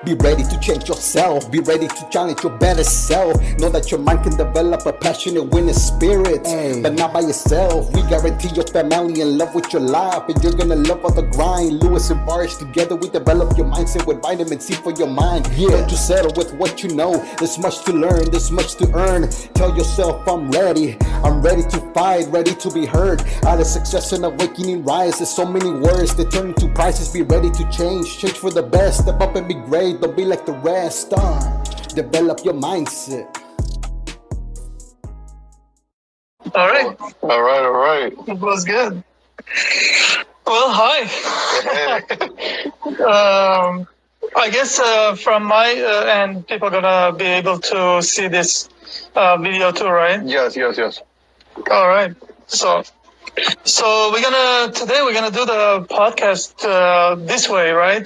Be ready to change yourself. Be ready to challenge your better self. Know that your mind can develop a passionate winning spirit, but not by yourself. We guarantee your family in love with your life, and you're gonna love all the grind. Lewis and Bars together, we develop your mindset with vitamin C for your mind. Don't you settle with what you know. There's much to learn, there's much to earn. Tell yourself I'm ready to fight, ready to be heard. Out of success and awakening rise. There's so many words that turn into prices. Be ready to change for the best. Step up and be great. Don't be like the rest. Develop your mindset. All right. All right. It was good. Well, hi. I guess from my end, people are gonna be able to see this video too, right? Yes. All right. So today we're gonna do the podcast this way, right?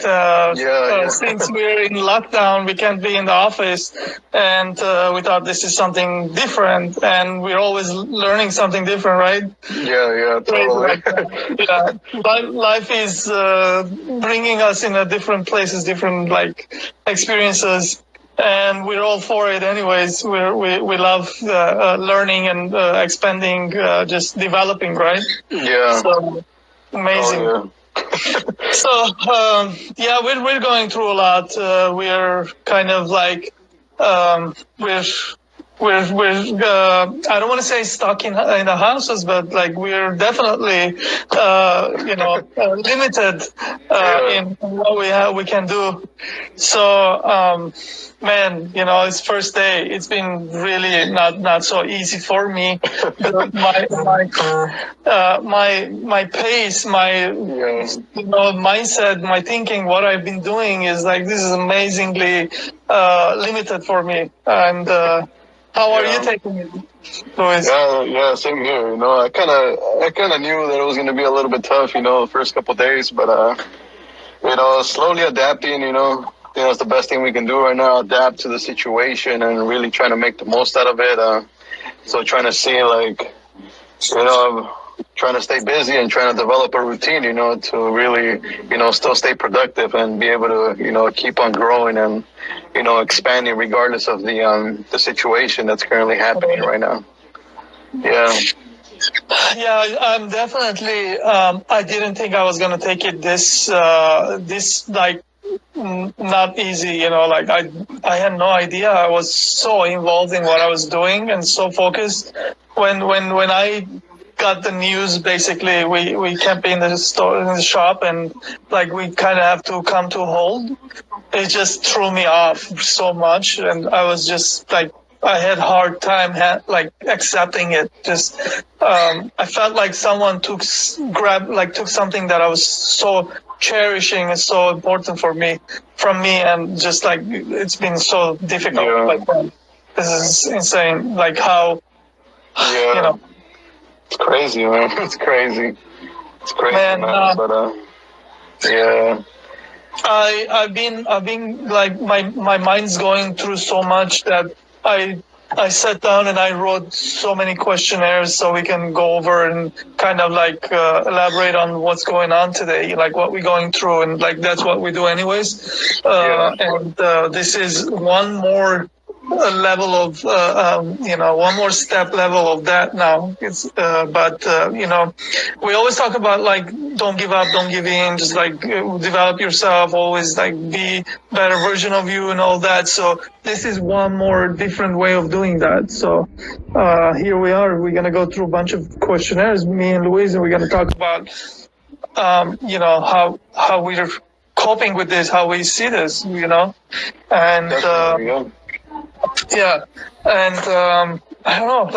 Since we're in lockdown, we can't be in the office, and we thought this is something different, and we're always learning something different, right? Yeah, totally. Life is bringing us in a different places, different experiences. And we're all for it anyways. We love learning and expanding, just developing, right? Yeah. So amazing. Oh, So we're going through a lot. We're kind of we're I don't want to say stuck in the houses, but we're definitely limited in what we can do. So man, it's first day. It's been really not so easy for me. My pace, my mindset, my thinking, what I've been doing is this is amazingly limited for me. And how are you taking it, Luis? Yeah, same here. I kind of knew that it was going to be a little bit tough, the first couple of days, but slowly adapting, it's the best thing we can do right now, adapt to the situation and really trying to make the most out of it. So trying to see, trying to stay busy and trying to develop a routine, to really, still stay productive and be able to, keep on growing and, expanding regardless of the situation that's currently happening right now. Yeah, I'm definitely. I didn't think I was gonna take it this not easy. I had no idea. I was so involved in what I was doing and so focused. When I got the news, basically we can't be in the store, in the shop, and we kind of have to come to a hold. It just threw me off so much, and I was just I had hard time accepting it. Just I felt like someone took something that I was so cherishing and so important from me, and just it's been so difficult. This is insane. How It's crazy, man. It's crazy, man. But I've been my mind's going through so much that I sat down and I wrote so many questionnaires so we can go over and kind of elaborate on what's going on today, what we're going through, and that's what we do anyways. And this is one more level of one more step level of that now. It's but we always talk about don't give up, don't give in, just develop yourself, always be better version of you and all that. So this is one more different way of doing that. So here we are. We're gonna go through a bunch of questionnaires, me and Louise, and we're gonna talk about how we're coping with this, how we see this, and yeah, and I don't know,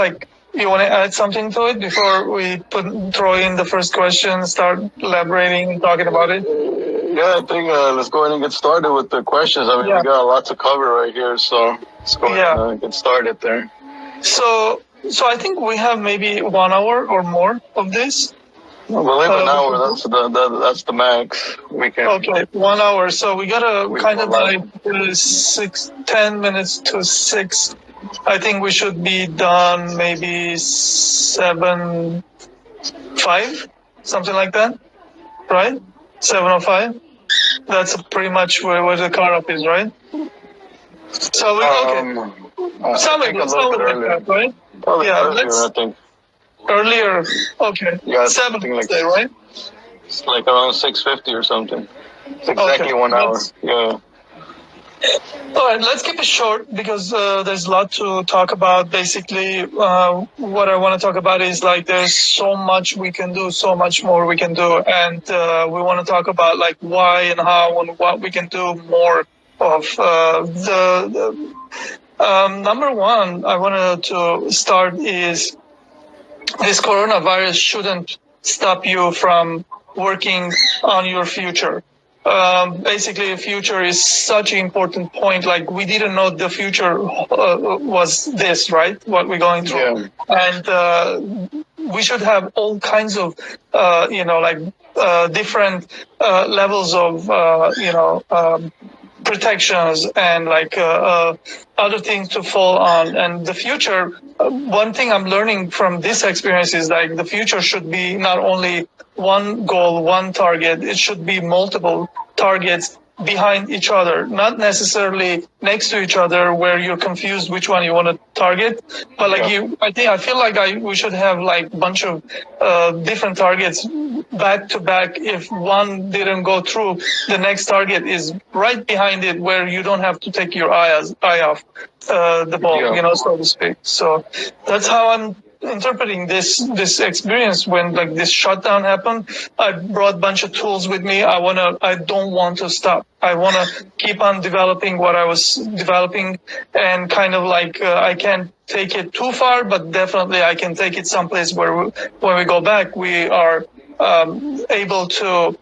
you want to add something to it before we throw in the first question, start elaborating and talking about it? Yeah, I think let's go ahead and get started with the questions. I mean, we got a lot to cover right here, so let's go ahead and get started there. So I think we have maybe 1 hour or more of this. Well, believe an hour, that's the max we can. Okay, 1 hour. So we gotta kind of 10 minutes to 6. I think we should be done maybe 7:05, something like that, right? 7:05. That's pretty much where the cutoff is, right? So okay, I think a little bit something like earlier. that, right? Probably Yeah, earlier, I let's think. earlier. Okay, Yeah, I seven, think like say, right? it's like around 6:50 or something. It's Okay, exactly 1 hour. let's. Yeah. All right, let's keep it short because there's a lot to talk about. Basically, what I want to talk about is like there's so much we can do, so much more we can do, and we want to talk about like why and how and what we can do more of. Number one, I wanted to start is this coronavirus shouldn't stop you from working on your future. Basically, the future is such an important point. Like we didn't know the future was this, right? What we're going through, Yeah. and we should have all kinds of, like different levels of, protections and like other things to fall on. And the future, one thing I'm learning from this experience is like the future should be not only one goal, one target, it should be multiple targets behind each other, not necessarily next to each other where you're confused which one you want to target, but like Yeah. I feel like we should have like a bunch of different targets back to back. If one didn't go through, the next target is right behind it where you don't have to take your eye off the ball, Yeah. so to speak. So that's how I'm interpreting this experience when like this shutdown happened. I brought a bunch of tools with me. I don't want to stop. I want to keep on developing what I was developing, and kind of like I can't take it too far, but definitely I can take it someplace where when we go back we are able to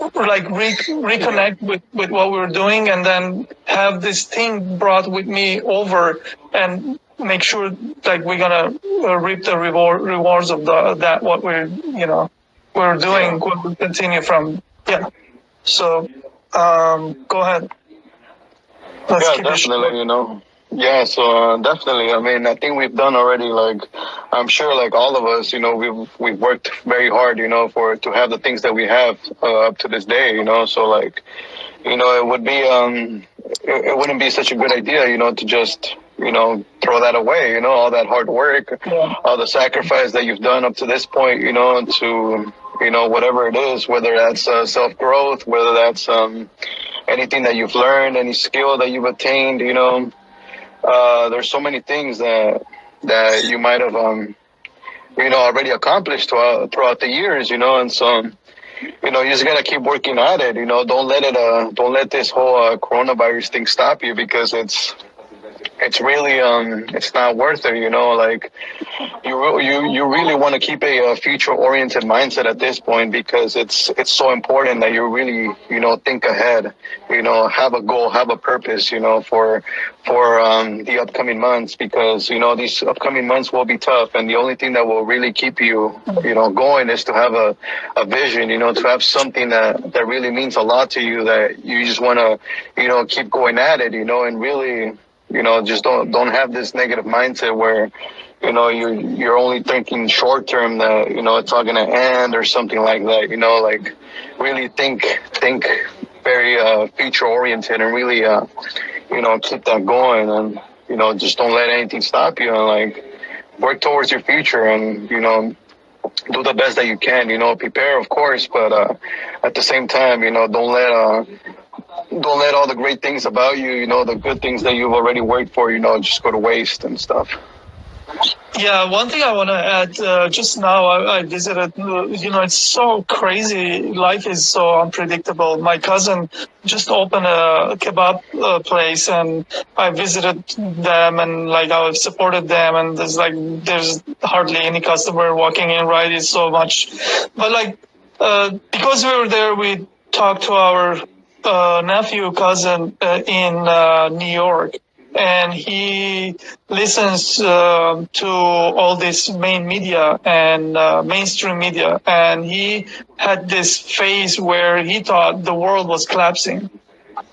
reconnect with what we were doing, and then have this thing brought with me over and make sure like we're gonna reap the rewards of that what we're doing. Yeah. We'll continue from. Yeah. So go ahead. Let's Yeah, keep it short. definitely, Yeah, so definitely. I mean, I think we've done already, like, I'm sure, like, all of us, we've worked very hard, to have the things that we have up to this day, so, like, it would be, it wouldn't be such a good idea, to just, throw that away, all that hard work, Yeah. all the sacrifice that you've done up to this point, to, whatever it is, whether that's self-growth, whether that's, anything that you've learned, any skill that you've attained, there's so many things that you might have, already accomplished throughout the years, and so, you just gotta keep working at it, don't let this whole coronavirus thing stop you, because it's really it's not worth it, like you really want to keep a future oriented mindset at this point, because it's so important that you really think ahead, have a goal, have a purpose, for the upcoming months, because these upcoming months will be tough, and the only thing that will really keep you going is to have a vision, to have something that really means a lot to you, that you just want to keep going at it, and really just don't have this negative mindset where you're only thinking short term, that it's all gonna end or something like that. Like really think very future oriented, and really keep that going, and just don't let anything stop you, and like work towards your future, and do the best that you can. Prepare, of course, but at the same time, don't let all the great things about you, the good things that you've already worked for, just go to waste and stuff. Yeah, one thing I want to add, just now I visited, it's so crazy. Life is so unpredictable. My cousin just opened a kebab place, and I visited them, and like I supported them, and there's hardly any customer walking in, right? It's so much. But like, because we were there, we talked to our cousin in New York, and he listens to all this main media and mainstream media, and he had this phase where he thought the world was collapsing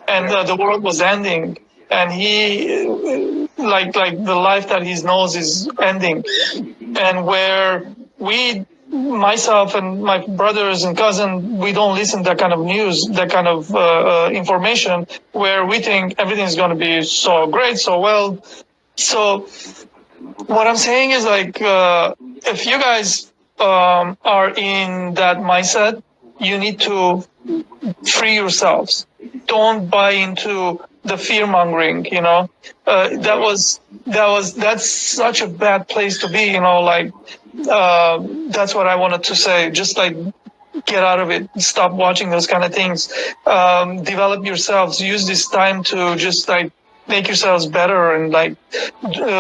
and the world was ending, and he like the life that he knows is ending, and where we myself and my brothers and cousin, we don't listen to that kind of news, that kind of information where we think everything's going to be so great, so well. So what I'm saying is like, if you guys are in that mindset, you need to free yourselves. Don't buy into the fear mongering. That's such a bad place to be. Like that's what I wanted to say. Just like get out of it. Stop watching those kind of things. Develop yourselves. Use this time to just like make yourselves better and like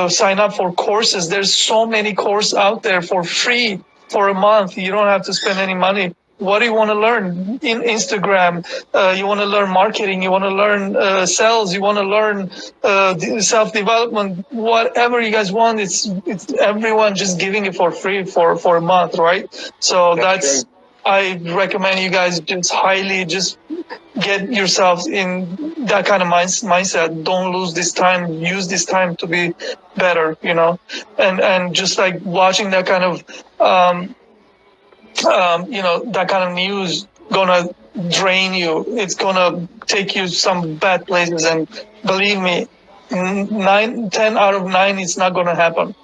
sign up for courses. There's so many courses out there for free for a month. You don't have to spend any money. What do you want to learn in Instagram? You want to learn marketing. You want to learn sales. You want to learn self-development. Whatever you guys want, it's everyone just giving it for free for a month, right? So that's I recommend you guys just highly just get yourselves in that kind of mindset. Don't lose this time. Use this time to be better, and just like watching that kind of that kind of news gonna drain you. It's gonna take you some bad places, and believe me, 10 out of 9, it's not gonna happen.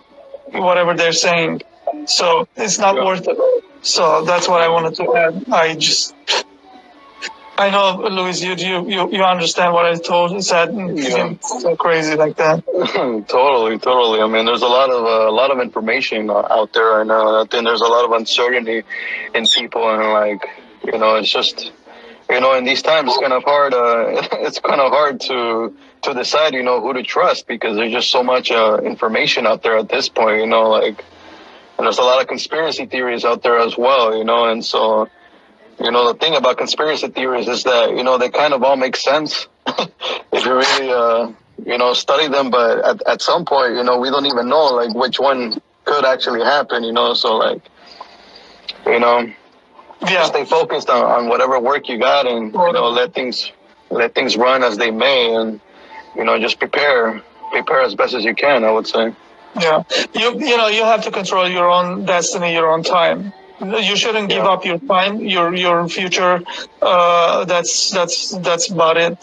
Whatever they're saying, so it's not worth it. So that's what I wanted to add. I know, Luis, you understand what I said. It's so crazy like that. Totally. I mean, there's a lot of information out there right now, and I think there's a lot of uncertainty in people, and like, it's just, in these times, it's kind of hard. It's kind of hard to decide, who to trust, because there's just so much information out there at this point, like, and there's a lot of conspiracy theories out there as well, and so. The thing about conspiracy theories is that, they kind of all make sense if you really, study them. But at some point, we don't even know, like, which one could actually happen, so, like, just stay focused on whatever work you got, and, let things run as they may, and, just prepare as best as you can, I would say. Yeah. You have to control your own destiny, your own time. You shouldn't give up your time, your future. That's about it.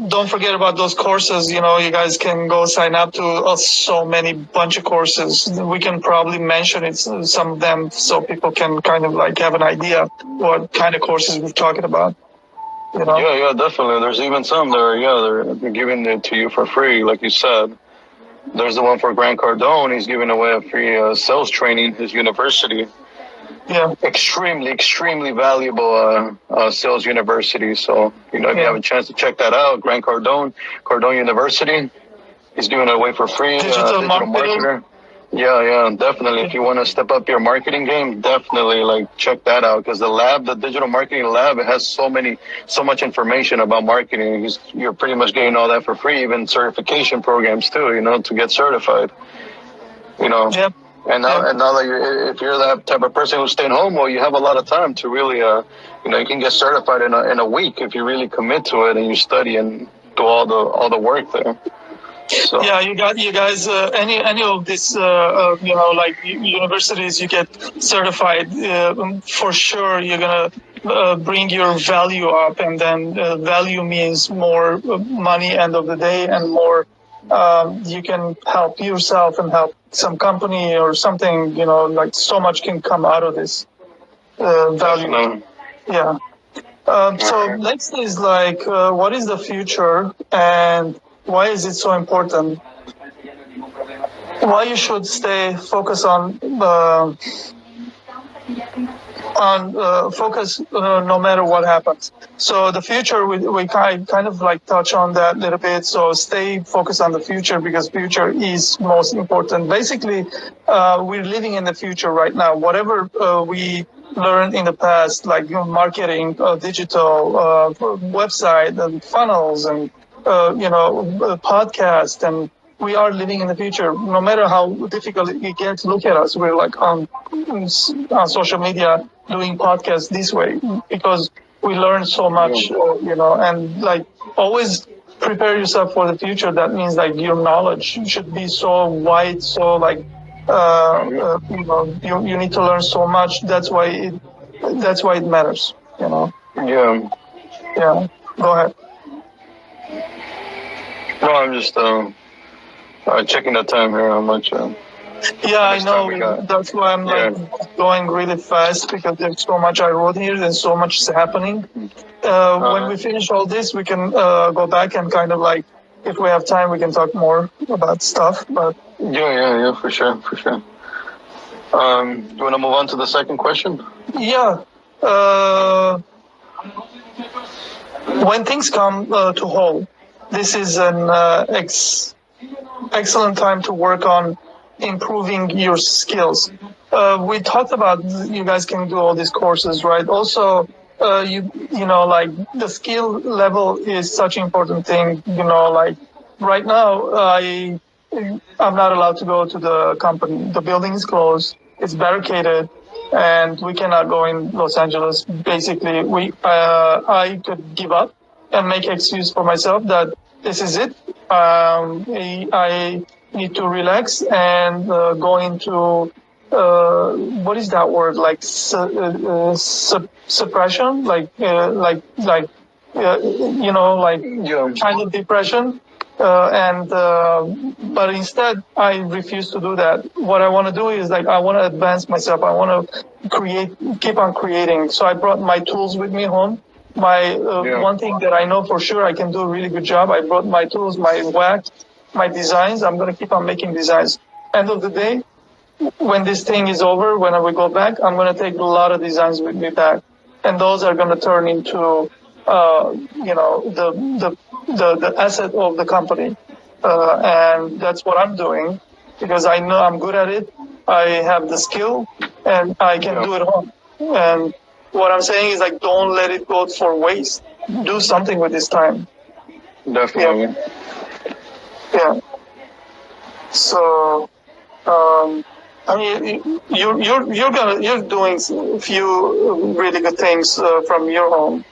Don't forget about those courses. You guys can go sign up to so many bunch of courses. We can probably mention it, some of them, so people can kind of like have an idea what kind of courses we're talking about. Yeah, definitely. There's even some that they're giving it to you for free, like you said. There's the one for Grant Cardone. He's giving away a free sales training, his university. Yeah. Extremely valuable sales university. So, if you have a chance to check that out, Grant Cardone University, he's giving it away for free. Digital marketer. Yeah, definitely. If you want to step up your marketing game, definitely check that out, because the digital marketing lab, it has so much information about marketing. You're pretty much getting all that for free, even certification programs too, to get certified. Yep. And now that if you're that type of person who's staying home, well, you have a lot of time to really, you can get certified in a week if you really commit to it and you study and do all the work there. So. Yeah, you guys. Any of these, like universities, you get certified. For sure, you're gonna bring your value up, and then value means more money end of the day, and more. You can help yourself and help some company or something. Like so much can come out of this value. Definitely. Yeah. So next is like, what is the future and why is it so important? Why you should stay focused on focus no matter what happens. So the future, we kind of like touch on that a little bit. So stay focused on the future, because future is most important. Basically, we're living in the future right now. Whatever we learned in the past, like marketing, digital, website, and funnels, and podcast, and we are living in the future. No matter how difficult it gets, look at us. We're like on social media doing podcasts this way because we learn so much, and like always prepare yourself for the future. That means like your knowledge should be so wide, so like You need to learn so much. That's why it matters. Yeah. Yeah. Go ahead. No, I'm just checking the time here. How much? Yeah, How I much time we know. got? That's why I'm Yeah. going really fast because there's so much I wrote here. There's so much is happening. When we finish all this, we can go back and kind of if we have time, we can talk more about stuff. But Yeah, for sure, for sure. You want to move on to the second question? yeah, when things come to halt, this is an excellent time to work on improving your skills. We talked about you guys can do all these courses, right? Also, the skill level is such an important thing. Right now, I'm not allowed to go to the company. The building is closed. It's barricaded, and we cannot go in Los Angeles. Basically, I could give up and make excuse for myself that this is it. I need to relax and go into what is that word, like suppression, Yeah. kind of depression. But instead, I refuse to do that. What I want to do is I want to advance myself. I want to keep on creating. So I brought my tools with me home. One thing that I know for sure I can do a really good job. I brought my tools, my wax, my designs. I'm going to keep on making designs. End of the day, when this thing is over, when we go back, I'm going to take a lot of designs with me back, and those are going to turn into, the asset of the company, and that's what I'm doing because I know I'm good at it. I have the skill, and I can do it home. And what I'm saying is don't let it go for waste. Do something with this time. Definitely. Yeah. So. I mean, you're doing a few really good things from your home,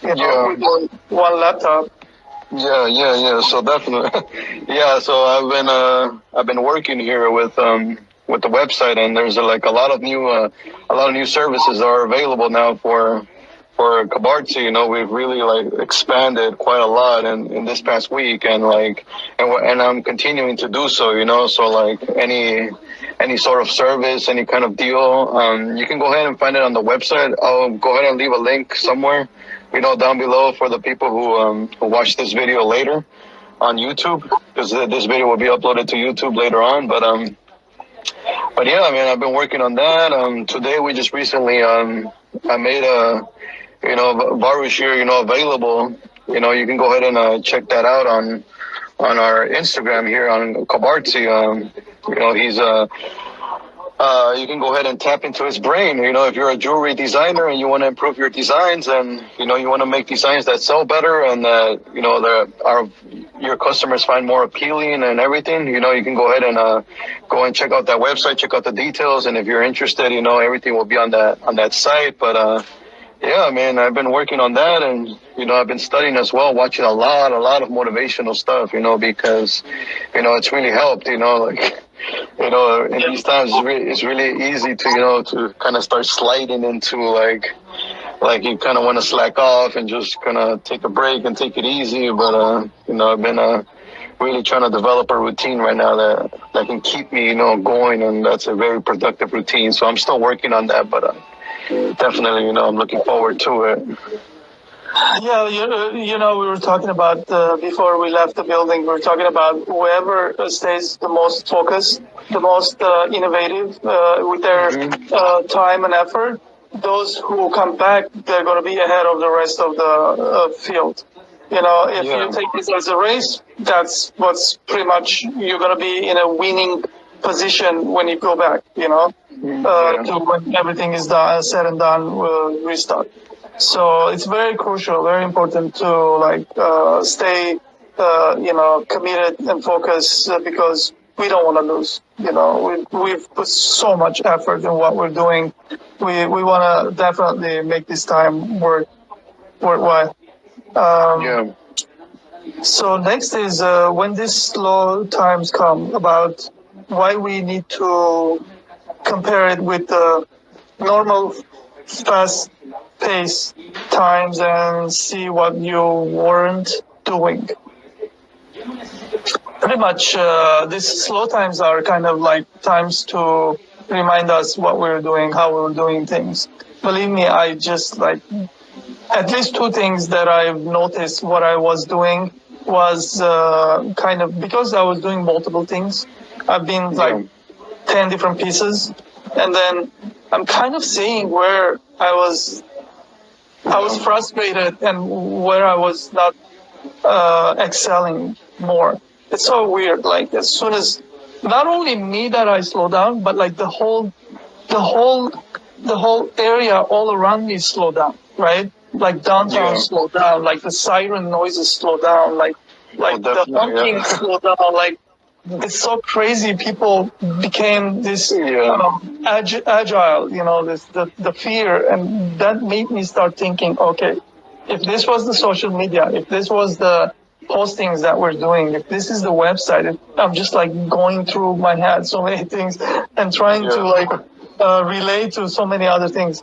Yeah. with one laptop. Yeah. So definitely, yeah. So I've been working here with the website, and there's a lot of new services that are available now for Kabartsi. We've really expanded quite a lot in this past week, and I'm continuing to do so. So any sort of service, any kind of deal, you can go ahead and find it on the website. I'll go ahead and leave a link somewhere, down below for the people who watch this video later on YouTube, because this video will be uploaded to YouTube later on. But yeah, I mean, I've been working on that. Today we just recently, I made Barushir, available. You can go ahead and check that out on our Instagram here on Kabartsi. He's you can go ahead and tap into his brain. If you're a jewelry designer and you want to improve your designs, and you want to make designs that sell better and that your customers find more appealing and everything, you can go ahead and go and check out that website, check out the details, and if you're interested, everything will be on that site. But yeah, man, I've been working on that, and I've been studying as well, watching a lot of motivational stuff, because it's really helped, in these times it's really easy to to kind of start sliding into you kind of want to slack off and just kind of take a break and take it easy. But I've been really trying to develop a routine right now that can keep me going, and that's a very productive routine. So I'm still working on that, but definitely, I'm looking forward to it. Yeah, we were talking about before we left the building. We were talking about whoever stays the most focused, the most innovative with their time and effort. Those who come back, they're going to be ahead of the rest of the field. If you take this as a race, that's what's pretty much you're going to be in a winning position when you go back. To when everything is done, said and done, restart. So it's very crucial, very important to stay, committed and focused because we don't want to lose. We've put so much effort in what we're doing. We want to definitely make this time worthwhile. So next is when these slow times come about, why we need to compare it with the normal fast pace times and see what you weren't doing. Pretty much, these slow times are kind of like times to remind us what we're doing, how we're doing things. Believe me, I just like at least two things that I've noticed what I was doing was kind of because I was doing multiple things. I've been like 10 different pieces, and then I'm kind of seeing where I was frustrated and where I was not excelling more. It's so weird. Like as soon as not only me that I slow down, but like the whole the whole area all around me slow down, right? Like downtown slow down, like the siren noises slow down, like the honking slow down, like it's so crazy. People became this agile, you know, this the fear, and that made me start thinking, okay, if this was the social media, if this was the postings that we're doing, if this is the website, if I'm just like going through my head so many things and trying to like relate to so many other things.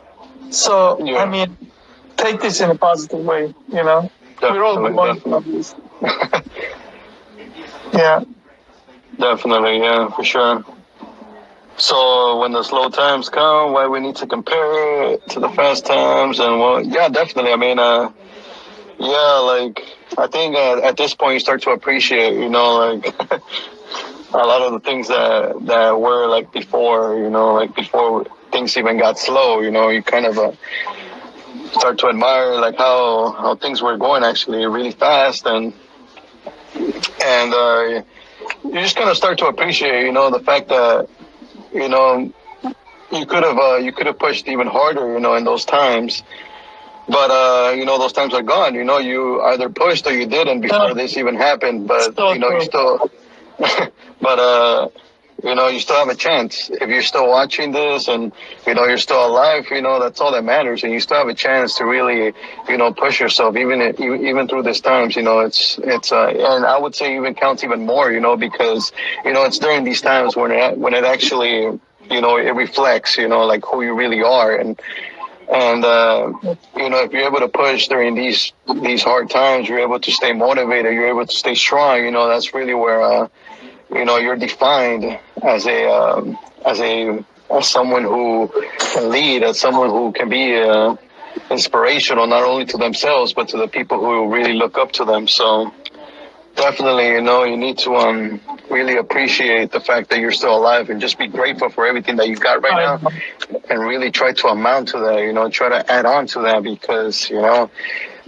So I mean, take this in a positive way, you know. We're all going through this. Yeah. Definitely, yeah, for sure. So when the slow times come, why we need to compare it to the fast times, and well, yeah, definitely. I mean, yeah, like I think at this point you start to appreciate, you know, like a lot of the things that were like before, you know, like before things even got slow, you know, you kind of start to admire like how things were going actually really fast, and you just kind of start to appreciate, you know, the fact that, you know, you could have pushed even harder, you know, in those times. But you know, those times are gone. You know, you either pushed or you didn't before this even happened. But you know, you still, but you know, you still have a chance if you're still watching this, and you know you're still alive. You know, that's all that matters, and you still have a chance to really, you know, push yourself even through these times. You know, it's and I would say even counts even more. You know, because you know it's during these times when it actually, you know, it reflects, you know, like who you really are. And you know, if you're able to push during these hard times, you're able to stay motivated, you're able to stay strong. You know, that's really where you know, you're defined as as someone who can lead, as someone who can be inspirational not only to themselves but to the people who really look up to them. So definitely, you know, you need to really appreciate the fact that you're still alive and just be grateful for everything that you got right now, and really try to amount to that, you know, try to add on to that, because, you know,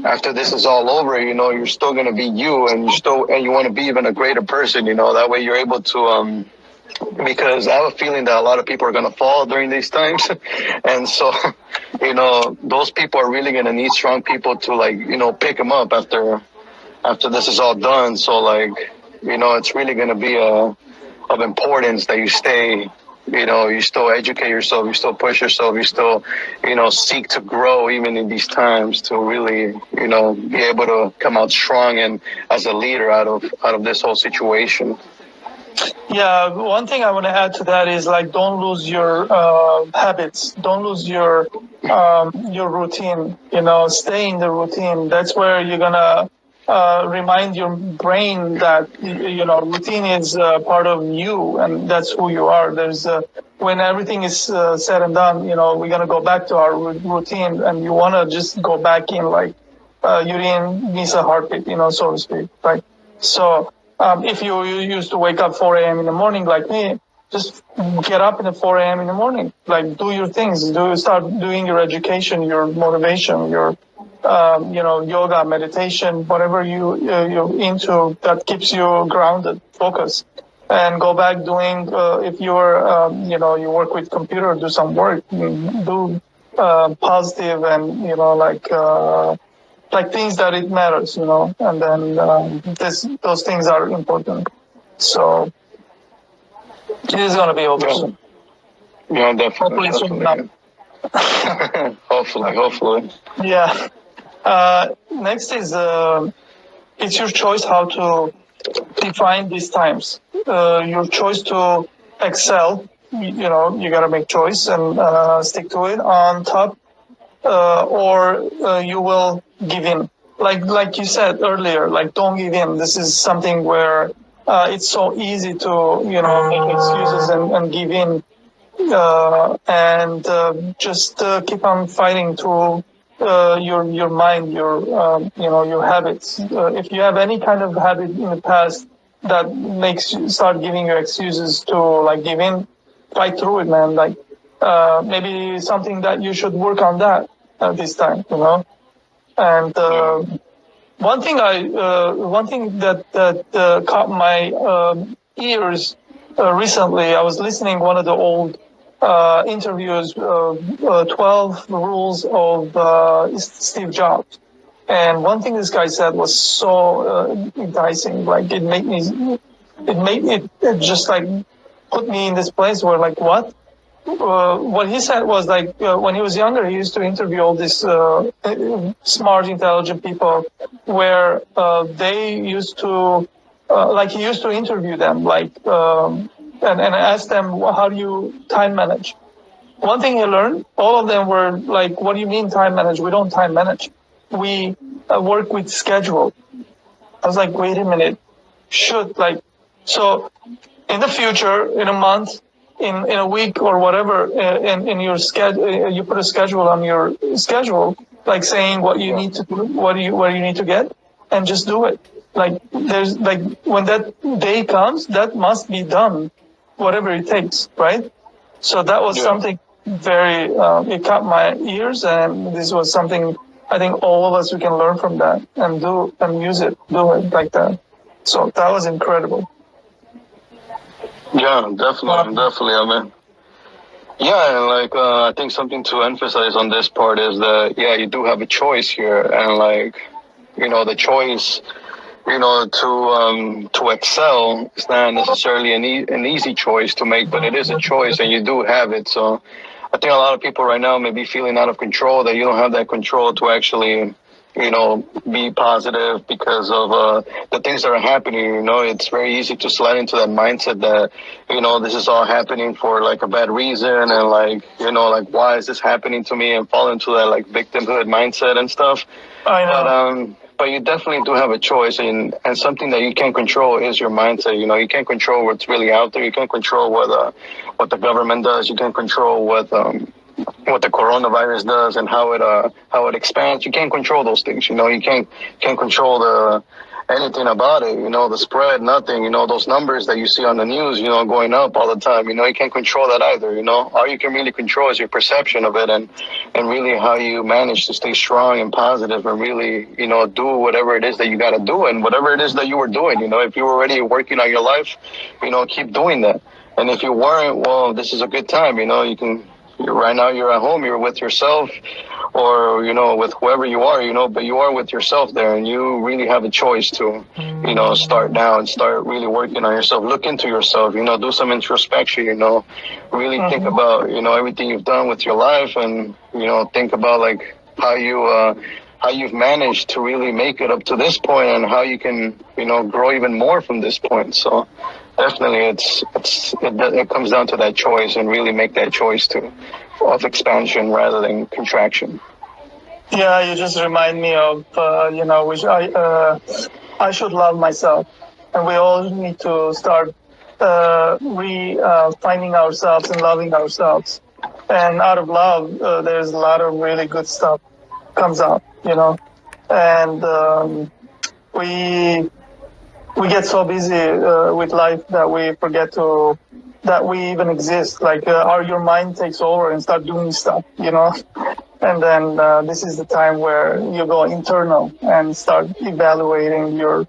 after this is all over, you know, you're still going to be you, and you want to be even a greater person, you know, that way you're able to, because I have a feeling that a lot of people are going to fall during these times. And so, you know, those people are really going to need strong people to, like, you know, pick them up after this is all done. So, like, you know, it's really going to be of importance that you stay, you know, you still educate yourself, you still push yourself, you still, you know, seek to grow even in these times, to really, you know, be able to come out strong and as a leader out of this whole situation. Yeah, one thing I want to add to that is like don't lose your habits, don't lose your routine. You know, stay in the routine. That's where you're gonna remind your brain that you know routine is part of you, and that's who you are. There's when everything is said and done, you know, we're gonna go back to our routine, and you wanna just go back in like you didn't miss a heartbeat, you know, so to speak, right? So. If you used to wake up 4 a.m. in the morning like me, just get up at 4 a.m. in the morning. Like do your things. Start doing your education, your motivation, your you know, yoga, meditation, whatever you're into that keeps you grounded, focused, and go back doing. If you're you know, you work with computer, do some work, do positive and you know like things that it matters, you know, and then those things are important. So it is going to be over soon. Yeah, definitely. Hopefully soon enough. Hopefully. Yeah. Next is it's your choice how to define these times. Your choice to excel, you got to make choice and stick to it on top, or you will give in. Like you said earlier, like don't give in. This is something where it's so easy to make excuses and give in, and just keep on fighting through your mind, your habits. If you have any kind of habit in the past that makes you start giving you excuses to like give in, fight through it, man. Like maybe something that you should work on that this time, And one thing that caught my ears recently, I was listening one of the old interviews, 12 Rules of Steve Jobs. And one thing this guy said was so enticing. Like it just like put me in this place where like, what he said was like when he was younger, he used to interview all these smart, intelligent people, where they used to like he used to interview them, like and ask them, how do you time manage? One thing he learned, all of them were like, what do you mean time manage? We don't time manage. We work with schedule. I was like, wait a minute, so in the future, in a month, in a week or whatever, in your schedule, you put a schedule on your schedule, like saying what you need to do, where you need to get, and just do it. Like there's like when that day comes, that must be done, whatever it takes, right? So that was something very it caught my ears, and this was something I think all of us we can learn from that and do and use it, do it like that. So that was incredible. Yeah, definitely. I mean, yeah, and like I think something to emphasize on this part is that you do have a choice here, and like the choice, to excel is not necessarily an easy choice to make, but it is a choice, and you do have it. So I think a lot of people right now may be feeling out of control, that you don't have that control to actually be positive because of the things that are happening. It's very easy to slide into that mindset that, this is all happening for like a bad reason, and like, like, why is this happening to me, and fall into that like victimhood mindset and stuff. I know. But you definitely do have a choice, and something that you can't control is your mindset. You can't control what's really out there. You can't control what the government does. You can't control what the coronavirus does and how it expands. You can't control those things. You can't control anything about it. The spread, nothing. Those numbers that you see on the news, going up all the time. You can't control that either. All you can really control is your perception of it, and really how you manage to stay strong and positive, and really do whatever it is that you got to do, and whatever it is that you were doing. If you were already working on your life, keep doing that. And if you weren't, well, this is a good time. You can. Right now you're at home, you're with yourself, or with whoever you are, but you are with yourself there, and you really have a choice to start now and start really working on yourself. Look into yourself, do some introspection, really think about everything you've done with your life, and think about like how you've managed to really make it up to this point, and how you can grow even more from this point. So definitely it comes down to that choice, and really make that choice of expansion rather than contraction. Yeah, you just remind me of which I should love myself, and we all need to start finding ourselves and loving ourselves. And out of love, there's a lot of really good stuff comes out, and we get so busy with life that we forget that we even exist. Like your mind takes over and start doing stuff, and then this is the time where you go internal and start evaluating your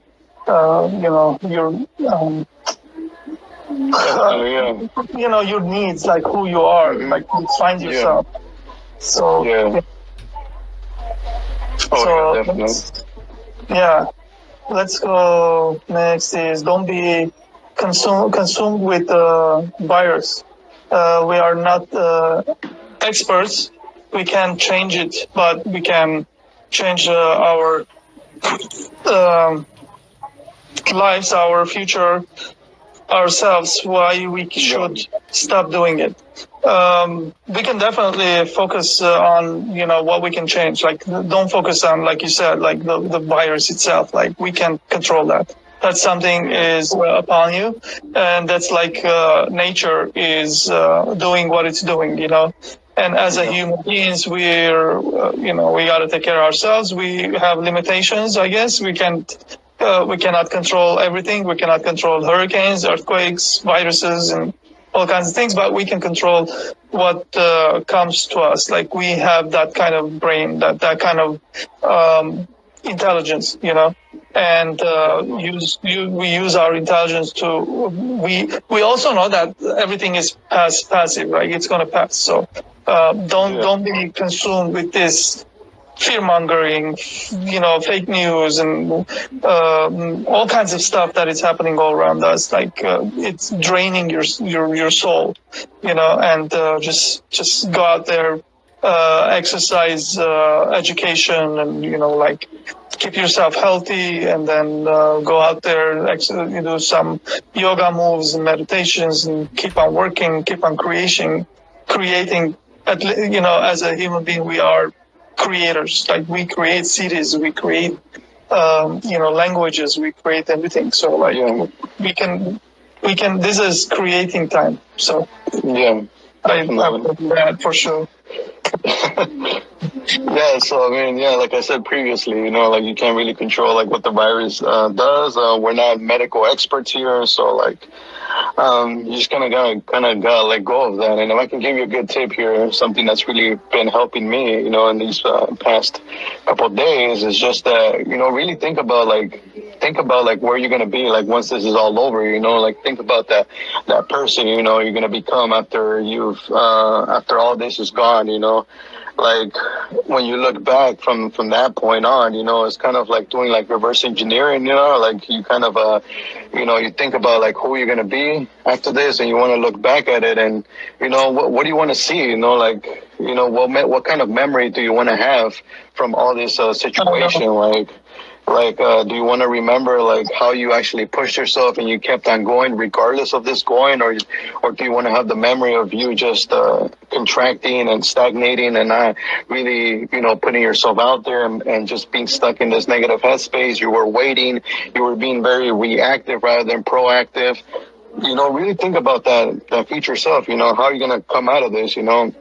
your needs, like who you are, like you find yourself. So Definitely. Let's go. Next is don't be consumed with virus. We are not experts. We can change it, but we can change our lives, our future, ourselves why we should stop doing it. We can definitely focus on what we can change. Like, don't focus on, like you said, like the virus itself. Like, we can control that. That something is upon you, and that's like nature is doing what it's doing. And as a human beings, we're we got to take care of ourselves. We have limitations, I guess. We cannot control everything. We cannot control hurricanes, earthquakes, viruses, and all kinds of things, but we can control what comes to us. Like, we have that kind of brain, that kind of intelligence, and we use our intelligence to. We also know that everything is passive, right? It's going to pass. So don't be consumed with this fear mongering, fake news, and all kinds of stuff that is happening all around us. Like, it's draining your soul, and just go out there, exercise, education, and like, keep yourself healthy, and then go out there, do some yoga moves and meditations, and keep on working, keep on creating. As a human being, we are creators. Like, we create cities, we create languages, we create everything. So, like, we can this is creating time. So I would do that for sure. Yeah, so I mean, yeah, like I said previously, like, you can't really control like what the virus does. We're not medical experts here, so like, you just kind of gotta let go of that. And if I can give you a good tip here, something that's really been helping me, in these past couple of days, is just that really think about like where you're gonna be like once this is all over. Like, think about that person you're gonna become after after all this is gone. Like, when you look back from that point on, it's kind of like doing like reverse engineering, like, you kind of, you think about like who you're going to be after this, and you want to look back at it, and, what do you want to see, like, what kind of memory do you want to have from all this situation, like, do you want to remember like how you actually pushed yourself and you kept on going regardless of this going, or do you want to have the memory of you just contracting and stagnating and not really, putting yourself out there, and just being stuck in this negative headspace? You were waiting, you were being very reactive rather than proactive. Really think about that future self. How are you gonna come out of this? And like,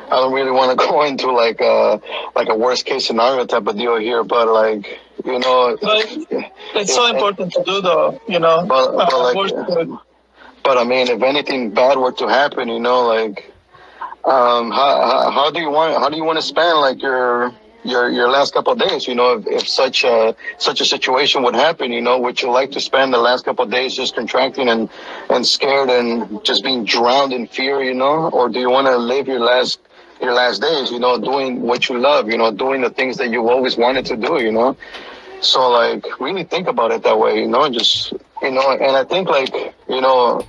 I don't really want to go into like a worst case scenario type of deal here, but like, But it's so important to do, though. But I mean, if anything bad were to happen, like, how do you want to spend like your last couple of days? If such a situation would happen, would you like to spend the last couple of days just contracting and scared and just being drowned in fear, or do you want to live your last days, doing what you love, doing the things that you always wanted to do, So like, really think about it that way, just, and I think like,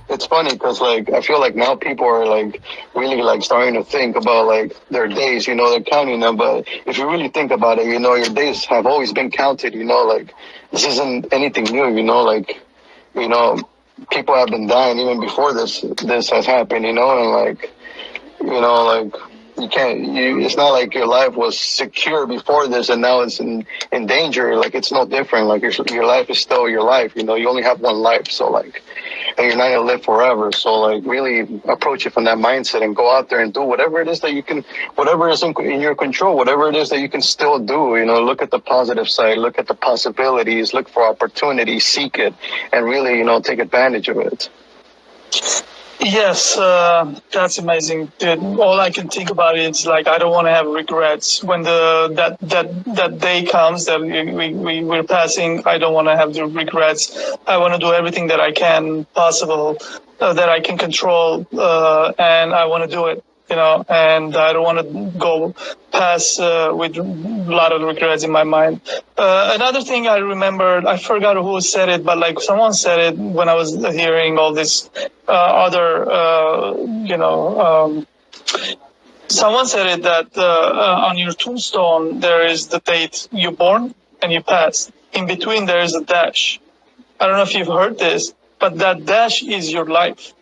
it's funny because like, I feel like now people are like really like starting to think about like their days, they're counting them. But if you really think about it, your days have always been counted, like, this isn't anything new, like, people have been dying even before this has happened, and like, like, you can't, it's not like your life was secure before this and now it's in danger. Like, it's no different. Like, your life is still your life, you only have one life. So like, and you're not going to live forever. So like, really approach it from that mindset and go out there and do whatever it is that you can, whatever is in your control, whatever it is that you can still do, look at the positive side, look at the possibilities, look for opportunities, seek it, and really, take advantage of it. Yes, that's amazing, dude. All I can think about is like, I don't want to have regrets when that day comes that we're passing. I don't want to have the regrets. I want to do everything that I can possible, that I can control, and I want to do it. And I don't want to go past with a lot of regrets in my mind. Another thing I remembered, I forgot who said it, but like, someone said it when I was hearing all this other, someone said it that on your tombstone there is the date you born and you passed. In between there is a dash. I don't know if you've heard this, but that dash is your life.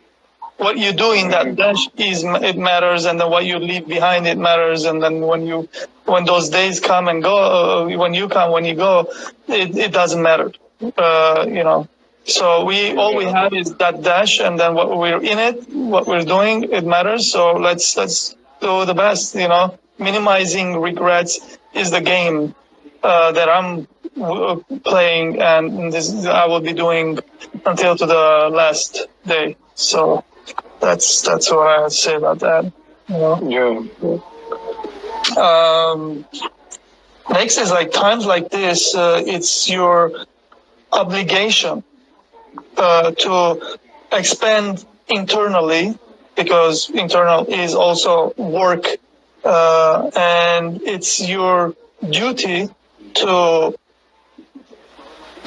What you do in that dash is it matters, and then what you leave behind it matters. And then when those days come and go, when you come, when you go, it doesn't matter. You know. So all we have is that dash, and then what we're in it, what we're doing, it matters. So let's do the best. You know, minimizing regrets is the game that I'm playing, and this I will be doing until to the last day. So that's what I have to say about that. You know? Yeah. Next is like times like this. It's your obligation to expand internally, because internal is also work, and it's your duty to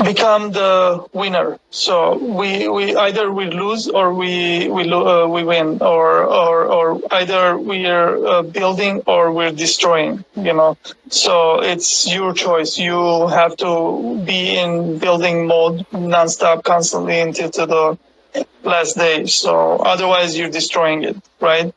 become the winner. So we either we lose or we win, or either we are building or we're destroying. You know, so it's your choice. You have to be in building mode nonstop, constantly until to the last day. So otherwise, you're destroying it, right?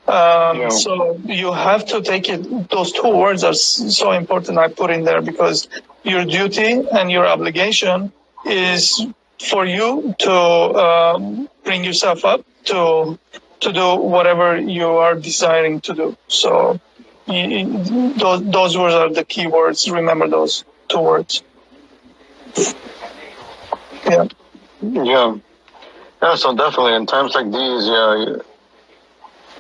So you have to take it. Those two words are so important. I put in there because your duty and your obligation is for you to bring yourself up to do whatever you are desiring to do. So those words are the key words. Remember those two words. Yeah. Yeah. Yeah, so definitely in times like these,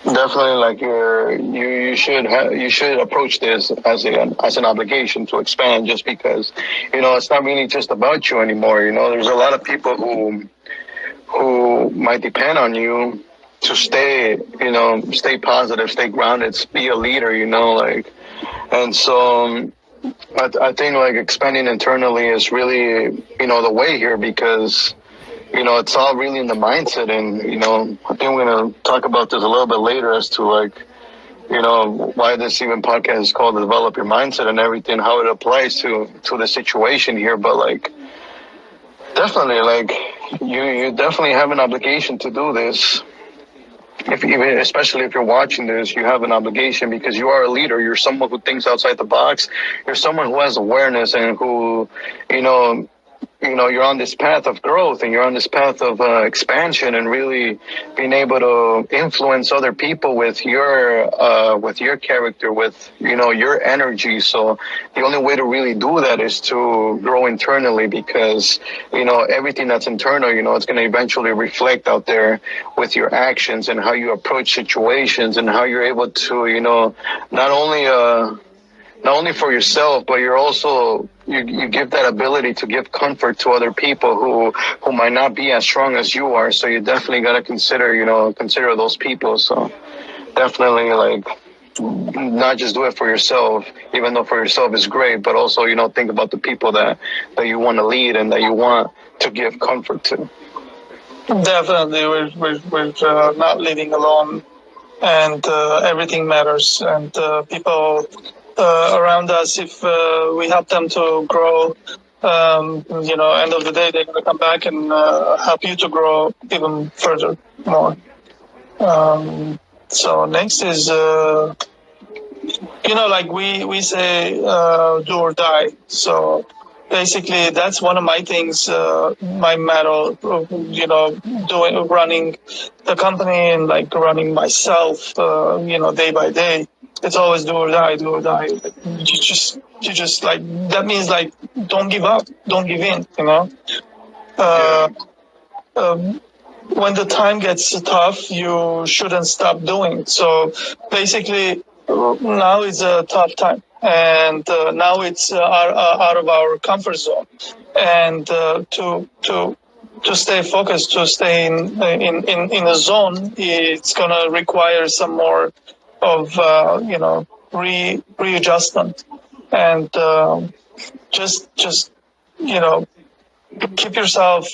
definitely like you should approach this as an obligation to expand, just because it's not really just about you anymore. There's a lot of people who might depend on you to stay positive, stay grounded, be a leader. And so I think like expanding internally is really the way here, because it's all really in the mindset. And, I think we're going to talk about this a little bit later as to like, why this even podcast is called Develop Your Mindset and everything, how it applies to the situation here. But like, definitely, like you definitely have an obligation to do this. Especially if you're watching this, you have an obligation, because you are a leader. You're someone who thinks outside the box. You're someone who has awareness and who, you're on this path of growth, and you're on this path of expansion, and really being able to influence other people with your character, with your energy. So the only way to really do that is to grow internally, because everything that's internal, it's going to eventually reflect out there with your actions and how you approach situations, and how you're able to not only for yourself, but you're also you give that ability to give comfort to other people who might not be as strong as you are. So you definitely got to consider those people. So definitely, like, not just do it for yourself, even though for yourself is great, but also think about the people that you want to lead and that you want to give comfort to. Definitely, we're not living alone, and everything matters. And people around us, if we help them to grow, end of the day, they're going to come back and help you to grow even further, more. So next is, like we say, do or die. So basically, that's one of my things, my motto, running the company and like running myself, day by day. It's always do or die, do or die. You just like, that means like, don't give up, don't give in, when the time gets tough, you shouldn't stop doing. So basically, now is a tough time, and now it's out of our comfort zone, and to stay focused, to stay in a zone, it's gonna require some more of readjustment, and just keep yourself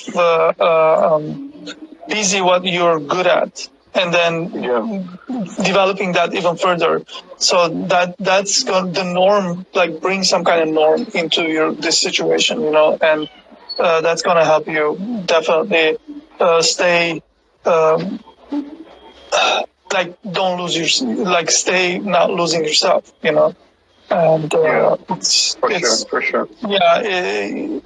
busy what you're good at, and then developing that even further. So that's the norm, like bring some kind of norm into this situation, and that's going to help you definitely stay um, like don't lose your like stay not losing yourself, and Yeah, for sure, it's for sure. yeah.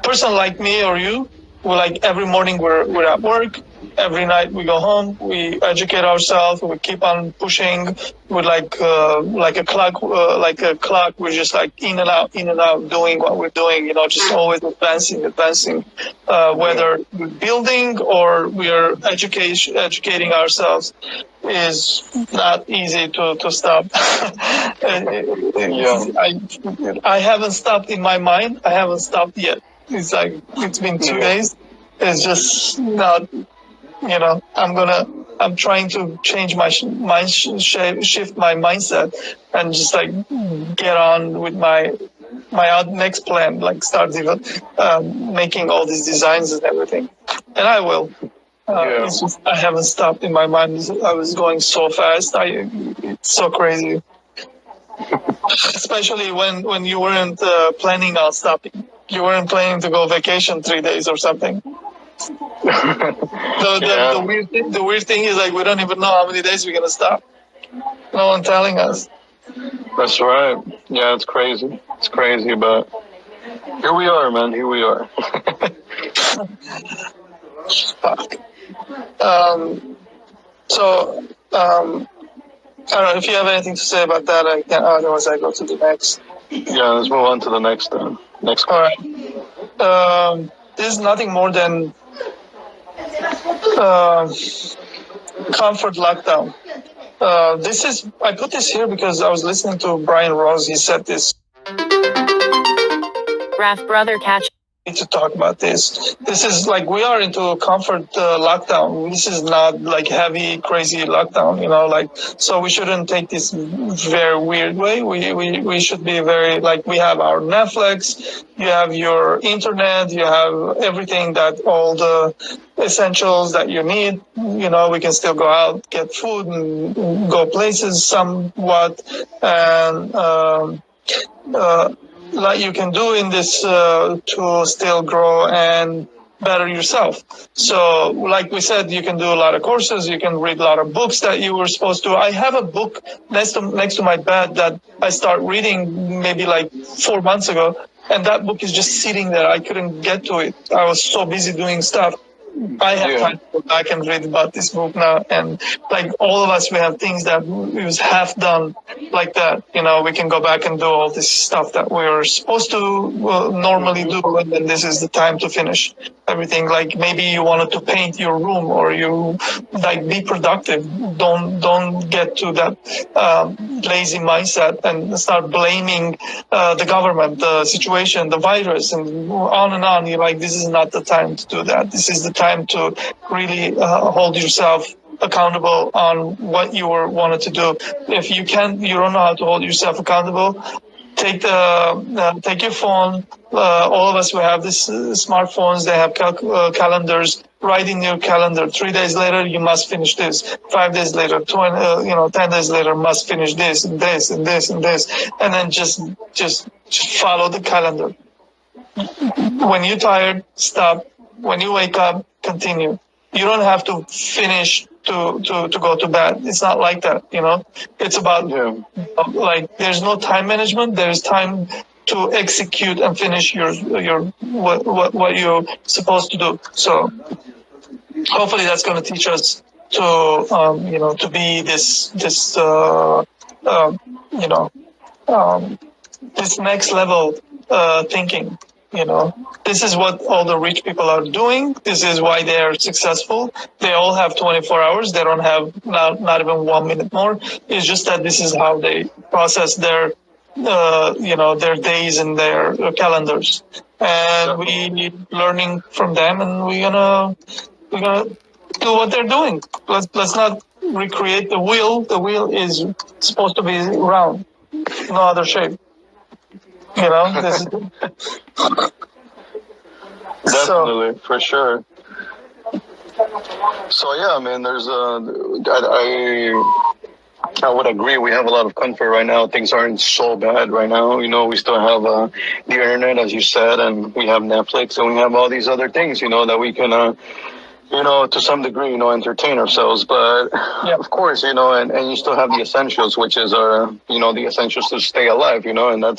Person like me or you, we like every morning we're at work. Every night we go home. We educate ourselves. We keep on pushing. We're like a clock. Like a clock. We're just like in and out, doing what we're doing. Just always advancing, advancing. Whether we're building or we're educating ourselves, is not easy to stop. Yeah, I haven't stopped in my mind. I haven't stopped yet. It's like it's been 2 days. It's just not. I'm trying to change my shift my mindset, and just like get on with my next plan. Like start even making all these designs and everything, and I will. yeah. It's just I haven't stopped in my mind. I was going so fast. It's so crazy, especially when you weren't planning on stopping. You weren't planning to go vacation 3 days or something. The Yeah, weird thing is like we don't even know how many days we're gonna stop. No one telling us. that's right. Yeah, it's crazy. It's crazy, but here we are, man. Here we are. Fuck. So I don't know if you have anything to say about that. I can. Otherwise, I go to the next. Yeah, let's move on to the next All question. right. This is nothing more than comfort lockdown. This is I put this here because I was listening to Brian Rose. He said this. Raf brother catch. To talk about this. This is like we are into a comfort lockdown. This is not like heavy, crazy lockdown. Like so we shouldn't take this very weird way. We should be very like we have our Netflix. You have your internet. You have everything that all the essentials that you need. We can still go out, get food, and go places somewhat, and. Like you can do in this to still grow and better yourself. So, like we said, you can do a lot of courses. You can read a lot of books that you were supposed to. I have a book next to my bed that I start reading maybe like 4 months ago, and that book is just sitting there. I couldn't get to it. I was so busy doing stuff. I have Yeah, time to go back and read about this book now, and like all of us, we have things that we was half done like that. We can go back and do all this stuff that we were supposed to normally do, and then this is the time to finish everything. Like maybe you wanted to paint your room, or you like be productive. Don't get to that lazy mindset and start blaming the government, the situation, the virus, and on and on. You're like, this is not the time to do that. This is the time to really hold yourself accountable on what you wanted to do. If you don't know how to hold yourself accountable, take your phone. All of us, we have these smartphones. They have calendars. Write in your calendar. 3 days later, you must finish this. 5 days later, 10 days later, must finish this and this and this and this, and then just follow the calendar. When you're tired, stop. When you wake up, continue. You don't have to finish to go to bed. It's not like that, It's about yeah, like there's no time management. There's time to execute and finish your what you're supposed to do. So hopefully that's going to teach us to to be uh, you know um, this next level thinking. This is what all the rich people are doing. This is why they are successful. They all have 24 hours. They don't have not even 1 minute more. It's just that this is how they process their their days and their calendars. And we need learning from them, and we're gonna do what they're doing. Let's not recreate the wheel. The wheel is supposed to be round, no other shape. This is so. definitely, for sure. So yeah, I mean, there's I would agree. We have a lot of comfort right now. Things aren't so bad right now. We still have the internet, as you said, and we have Netflix, and we have all these other things, that we can, to some degree, entertain ourselves. But Yeah. of course, and you still have the essentials, which is, the essentials to stay alive, and I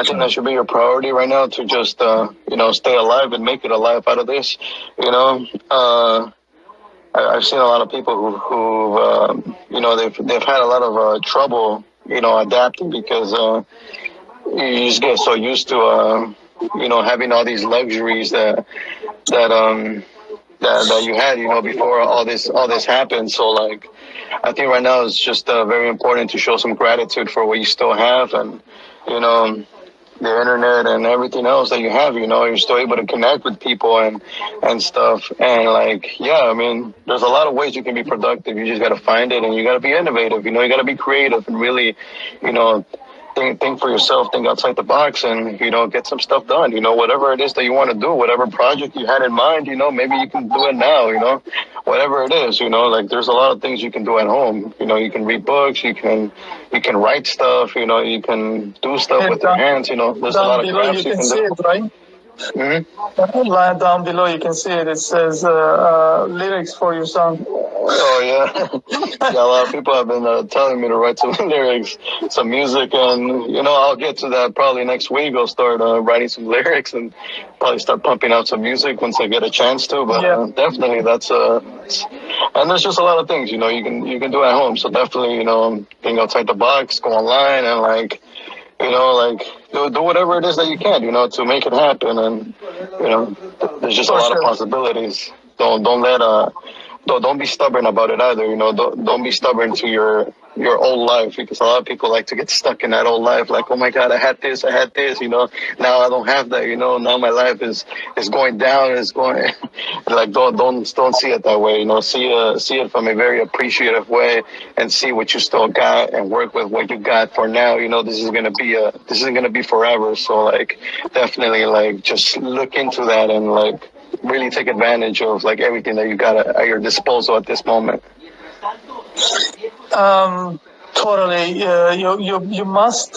think that should be your priority right now, to just, stay alive and make it alive out of this, you know. I've seen a lot of people they've had a lot of trouble, adapting, because you just get so used to, having all these luxuries that that you had, before all this happened. So, like, I think right now it's just very important to show some gratitude for what you still have, and you know the internet and everything else that you have. You're still able to connect with people and stuff. And, like, yeah, I mean, there's a lot of ways you can be productive. You just got to find it, and you got to be innovative. You got to be creative, and really, you know, think for yourself, think outside the box, and get some stuff done. Whatever it is that you want to do, whatever project you had in mind, maybe you can do it now. Whatever it is, like, there's a lot of things you can do at home. You can read books, you can write stuff, you can do stuff And with your hands. There's a down lot of below you crafts you can can see do. it, right? Hmm. Down below you can see it. It says lyrics for your song. Oh yeah, yeah. A lot of people have been telling me to write some lyrics, some music, and I'll get to that probably next week. I'll start writing some lyrics and probably start pumping out some music once I get a chance to. But Yeah. definitely, and there's just a lot of things you can do at home. So definitely, think outside the box, go online, and, like, like, do whatever it is that you can, to make it happen. And there's just a For lot of sure. possibilities. Don't let don't be stubborn about it either. Don't be stubborn to your old life, because a lot of people like to get stuck in that old life. Like, oh my God, I had this. Now I don't have that. Now my life is going down. It's going like, don't see it that way. See it from a very appreciative way, and see what you still got, and work with what you got for now. This isn't gonna be forever. So, like, definitely, like, just look into that, and, like, really take advantage of, like, everything that you got at your disposal at this moment. Totally. You must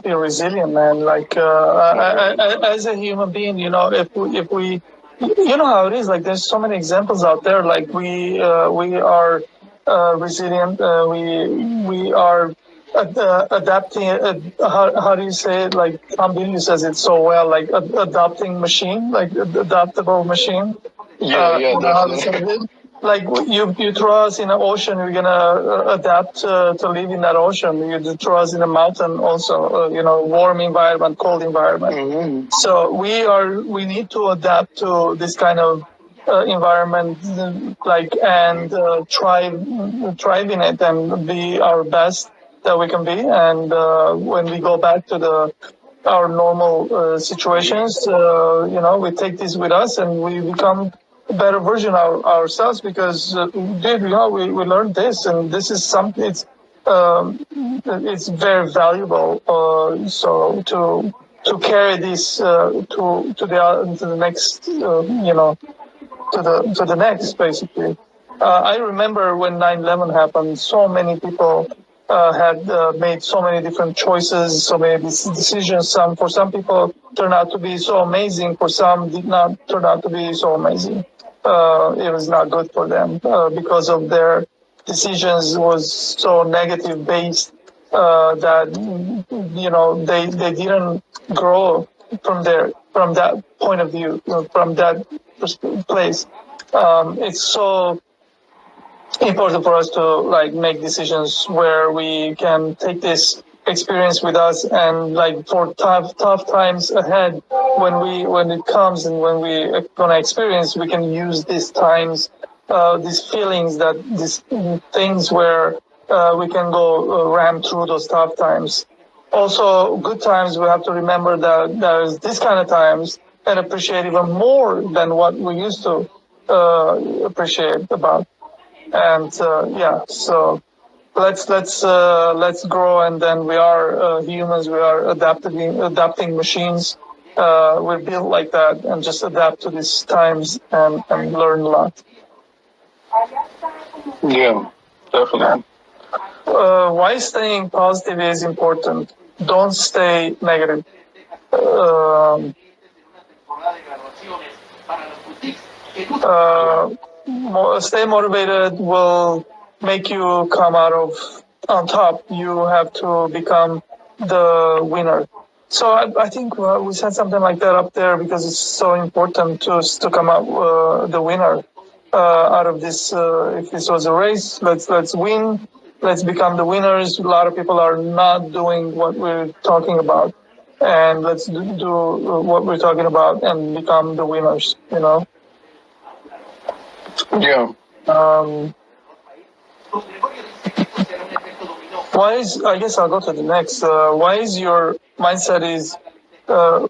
be resilient, man. Like, as a human being, if we how it is. Like, there's so many examples out there. Like, we are resilient. We are adapting. How do you say it? Like, Tom Billy says it so well. Like, adapting machine, like adaptable machine. Yeah, How to say definitely. it? Like, you throw us in an ocean, we're gonna adapt to live in that ocean. You throw us in a mountain, also, warm environment, cold environment. Hmm. So we need to adapt to this kind of environment, like, and thrive in it, and be our best that we can be. And when we go back to our normal situations, we take this with us, and we become a better version of ourselves, because dude, we learned this, and this is something. It's very valuable. So to carry this to the next, to the next, basically. I remember when 9/11 happened, so many people had made so many different choices, so many decisions. For some people turned out to be so amazing, for some did not turn out to be so amazing. It was not good for them because of their decisions was so negative based, that they didn't grow from that point of view, from that place. It's so important for us to, like, make decisions where we can take this experience with us, and, like, for tough times ahead, when it comes, and when we are gonna experience, we can use these times, these feelings, that these things where we can go ram through those tough times. Also, good times, we have to remember that there's this kind of times, and appreciate even more than what we used to appreciate about. And yeah, so let's grow, and then we are humans. We are adapting machines. We're built like that, and just adapt to these times, and learn a lot. Yeah, definitely. why staying positive is important. Don't stay negative. Um, Stay motivated will make you come out of on top. You have to become the winner. So I think we said something like that up there because it's so important to come out the winner out of this. If this was a race, let's win. Let's become the winners. A lot of people are not doing what we're talking about, and let's do what we're talking about and become the winners. You know. Yeah. Um, why is I guess I'll go to the next. Why is your mindset is uh,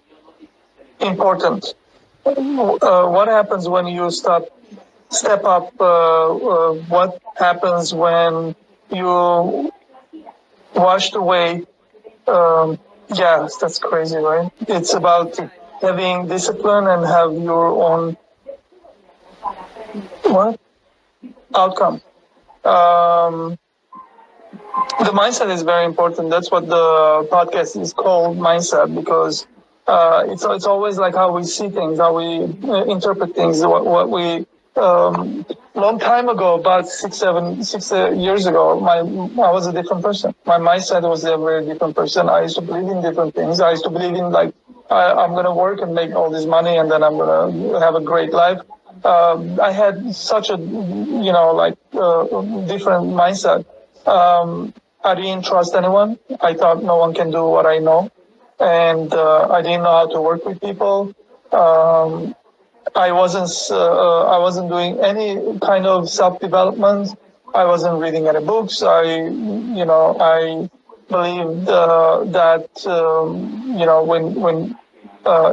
important? What happens when you step up? What happens when you washed away? Yeah, that's crazy, right? It's about having discipline and have your own what outcome. Um, the mindset is very important. That's what the podcast is called, mindset, because it's always like how we see things, how we interpret things. What we long time ago, about 6 years ago, I was a different person. My mindset was a very different person. I used to believe in different things. I used to believe in like I'm gonna work and make all this money, and then I'm gonna have a great life. I had such a different mindset. I didn't trust anyone. I thought no one can do what I know, and I didn't know how to work with people. I wasn't doing any kind of self development. I wasn't reading any books. I believed that when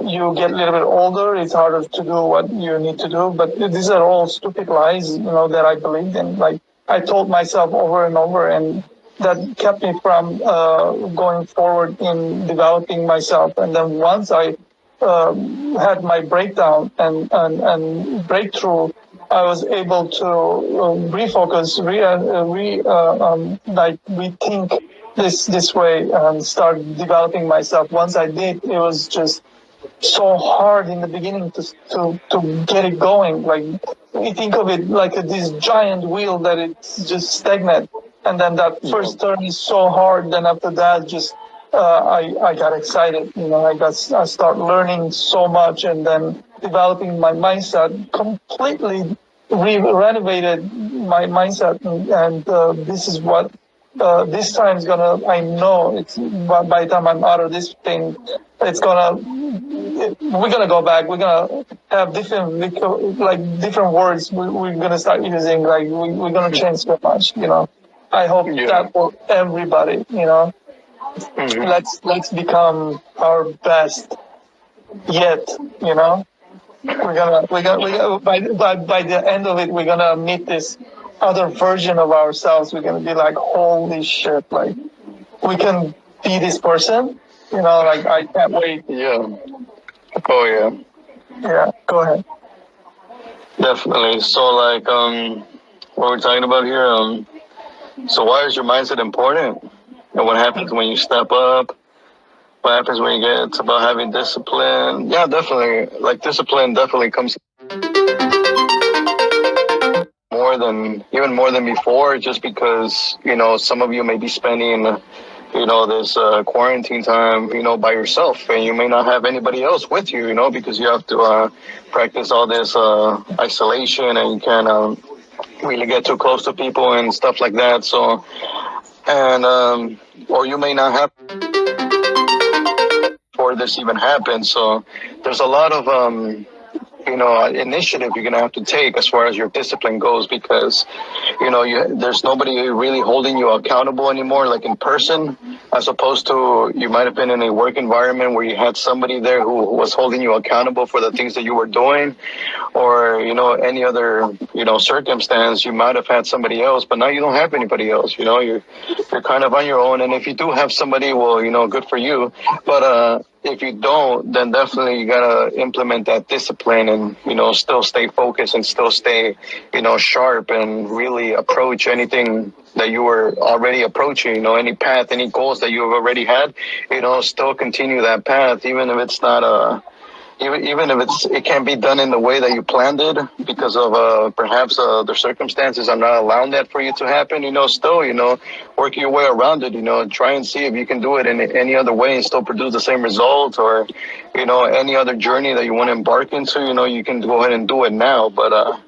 you get a little bit older, it's harder to do what you need to do. But these are all stupid lies, that I believed in. Like I told myself over and over, and that kept me from going forward in developing myself. And then once I had my breakdown and breakthrough, I was able to refocus, rethink this way and start developing myself. Once I did, it was just so hard in the beginning to get it going. Like you think of it like this giant wheel that it's just stagnant, and then that first turn is so hard. Then after that, just I got excited. I start learning so much, and then developing my mindset completely. Renovated my mindset, and this is what this time is gonna. I know it's by the time I'm out of this thing, it's gonna. We're gonna go back. We're gonna have different words. We're gonna start using. We're gonna change so much. I hope that for everybody. Let's become our best yet. We're gonna by the end of it, we're gonna meet this other version of ourselves. We're gonna be like, holy shit, like we can be this person. Like I can't wait. Yeah. Oh yeah. Yeah, go ahead. Definitely. So like what we're talking about here, so why is your mindset important? And what happens when you step up? What happens when you get it's about having discipline? Yeah, definitely. Like discipline definitely comes even more than before, just because some of you may be spending this quarantine time by yourself, and you may not have anybody else with you, because you have to practice all this isolation, and you can't really get too close to people and stuff like that. So and or you may not have before this even happens. So there's a lot of initiative you're gonna have to take as far as your discipline goes, because there's nobody really holding you accountable anymore, like in person, as opposed to you might have been in a work environment where you had somebody there who was holding you accountable for the things that you were doing, or any other circumstance. You might have had somebody else, but now you don't have anybody else. You're kind of on your own, and if you do have somebody, well, good for you. But if you don't, then definitely you gotta implement that discipline and still stay focused and still stay sharp and really really approach anything that you were already approaching, any path, any goals that you have already had, still continue that path, even if it's not even if it can't be done in the way that you planned it because of perhaps the circumstances are not allowing that for you to happen. Still, work your way around it. Try and see if you can do it in any other way and still produce the same results, or any other journey that you want to embark into. You can go ahead and do it now, but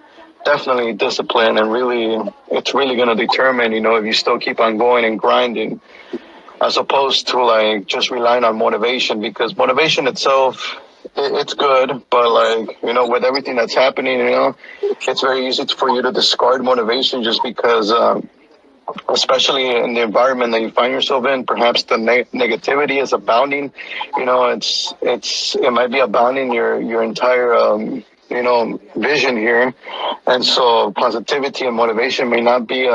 definitely discipline, and really, it's really going to determine if you still keep on going and grinding, as opposed to like just relying on motivation, because motivation itself, it's good, but with everything that's happening, it's very easy for you to discard motivation just because, especially in the environment that you find yourself in, perhaps the negativity is abounding. It might be abounding your entire, vision here. And so positivity and motivation may not be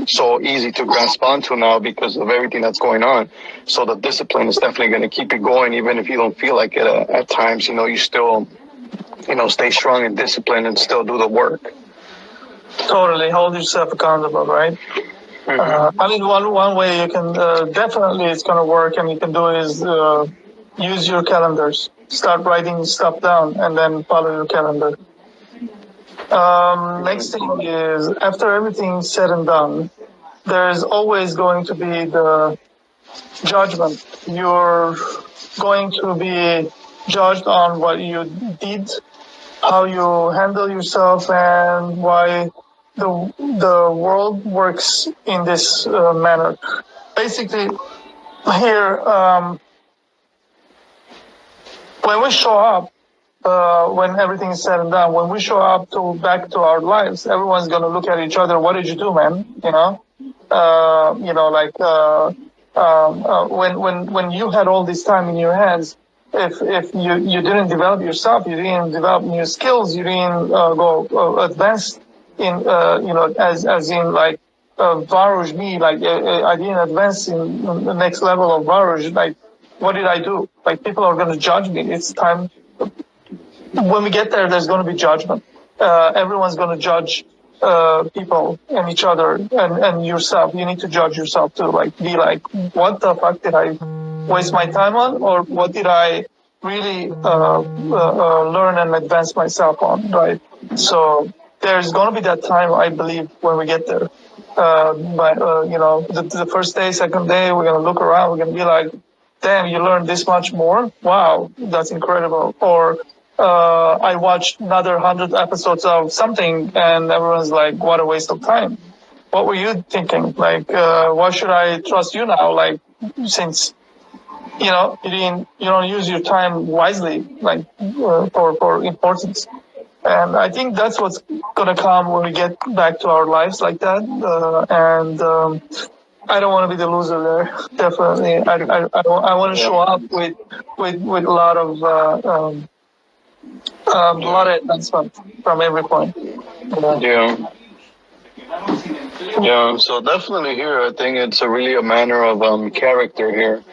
so easy to grasp onto now because of everything that's going on. So the discipline is definitely going to keep you going, even if you don't feel like it at times. You still, stay strong and disciplined and still do the work. Totally hold yourself accountable, right? I mean, one way you can definitely it's going to work, and you can do is use your calendars. Start writing stuff down, and then follow your calendar. Next thing is, after everything's said and done, there's always going to be the judgment. You're going to be judged on what you did, how you handle yourself, and why the world works in this manner. Basically, here, when we show up, when everything is said and done, when we show up back to our lives, everyone's gonna look at each other. What did you do, man? When you had all this time in your hands, if you didn't develop yourself, you didn't develop new skills, you didn't go advance in as in like Varuj me, I didn't advance in the next level of Varuj. Like, what did I do? Like, people are gonna judge me. It's time. When we get there, there's going to be judgment. Everyone's going to judge people and each other and yourself. You need to judge yourself too. Like, be like, what the fuck did I waste my time on, or what did I really learn and advance myself on, right? So there's going to be that time, I believe, when we get there. The first day, second day, we're going to look around. We're going to be like, damn, you learned this much more. Wow, that's incredible. Or I watched another 100 episodes of something, and everyone's like, what a waste of time. What were you thinking? Like, why should I trust you now? Like, since, you don't use your time wisely, like, for importance. And I think that's what's going to come when we get back to our lives like that. I don't want to be the loser there. Definitely. I want to show up with a lot of, a lot of advancement from every point. Yeah, so definitely here, I think it's really a matter of character here.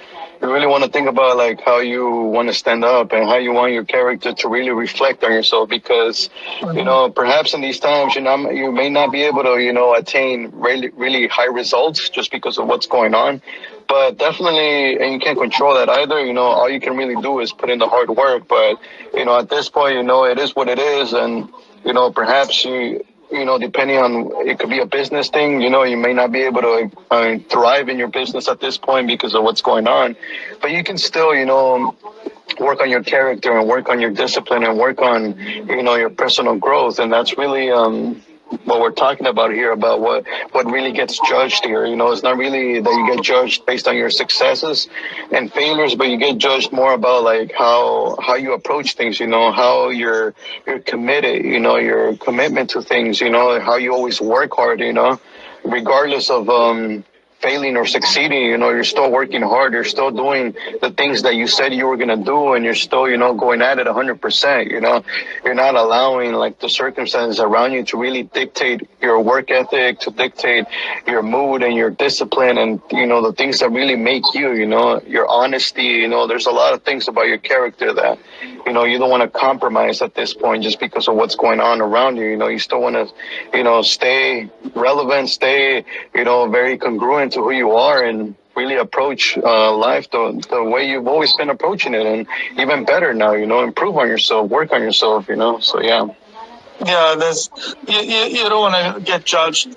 You really want to think about like how you want to stand up and how you want your character to really reflect on yourself, because perhaps in these times you may not be able to attain really high results just because of what's going on. But definitely, and you can't control that either. All you can really do is put in the hard work. But at this point, it is what it is, and perhaps depending on, it could be a business thing, you may not be able to thrive in your business at this point because of what's going on. But you can still, work on your character and work on your discipline and work on, your personal growth. And that's really what we're talking about here, about what really gets judged here. It's not really that you get judged based on your successes and failures, but you get judged more about like how you approach things, how you're committed, your commitment to things, how you always work hard, regardless of failing or succeeding, you're still working hard. You're still doing the things that you said you were going to do, and you're still, going at it 100%. You're not allowing like the circumstances around you to really dictate your work ethic, to dictate your mood and your discipline, and, the things that really make you, your honesty. There's a lot of things about your character that, you don't want to compromise at this point just because of what's going on around you. You still want to, stay relevant, stay, very congruent to who you are, and really approach life the way you've always been approaching it, and even better now. Improve on yourself, work on yourself. So yeah. Yeah, you don't want to get judged.